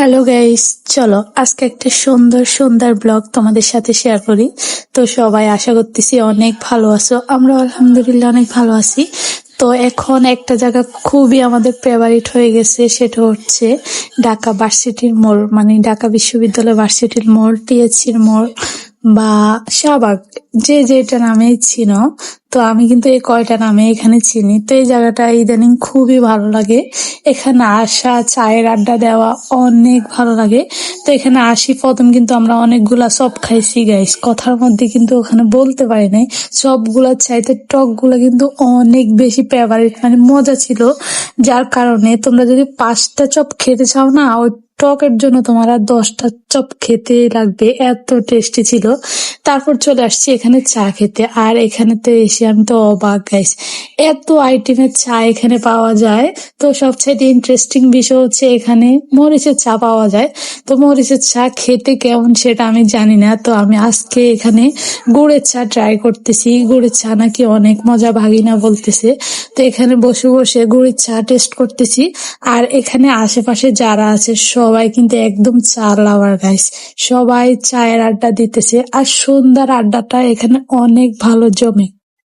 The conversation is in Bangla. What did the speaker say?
হ্যালো গাইস, চলো আজকে একটা সুন্দর সুন্দর ব্লগ তোমাদের সাথে শেয়ার করি। তো সবাই আশা করতেছি অনেক ভালো আছো, আমরা আলহামদুলিল্লাহ অনেক ভালো আছি। তো এখন একটা জায়গা খুবই আমাদের ফেভারিট হয়ে গেছে, সেটা হচ্ছে ঢাকা ভার্সিটির মোড়, মানে ঢাকা বিশ্ববিদ্যালয় ভার্সিটির মোড়, টিএসসির মোড় বা শাহবাগ, যে যেটা নামেই চিনো। তো আমি কিন্তু এই কয়টা নামে এখানে চিনি। তো এই জায়গাটা ইদানিং খুবই ভালো লাগে, এখানে আসা, চায়ের আড্ডা দেওয়া অনেক ভালো লাগে। তো এখানে আসি প্রথম কিন্তু আমরা অনেকগুলা চপ খাইছি গাইস, কথার মধ্যে কিন্তু ওখানে বলতে পারি নাই। চপগুলা চাইতে টকগুলা কিন্তু অনেক বেশি ফেভারিট, মানে মজা ছিল। যার কারণে তোমরা যদি 5টা চপ খেতে চাও না, ওই টকের জন্য তোমার আর 10টা চপ খেতেই লাগবে, এত টেস্টি ছিল। তারপর চলে আসছি এখানে চা খেতে, আর এখানেতে এসে আমি তো অবাক গাইস, এত আইটেমের চা এখানে পাওয়া যায়। তো সবচেয়ে ইন্টারেস্টিং বিষয় হচ্ছে এখানে মরিচের চা পাওয়া যায়। তো মরিচের চা খেতে কেমন সেটা আমি জানি না, তো আমি আজকে এখানে গুড়ের চা ট্রাই করতেছি। গুড়ের চা নাকি অনেক মজা, ভাগিনা বলতেছে। তো এখানে বসে বসে গুড়ের চা টেস্ট করতেছি। আর এখানে আশেপাশে যারা আছে সবাই কিন্তু একদম চা লাভার গাইস, সবাই চায়ের আড্ডা দিতেছে, আর সন্ধ্যার আড্ডাটা এখানে অনেক ভালো জমে।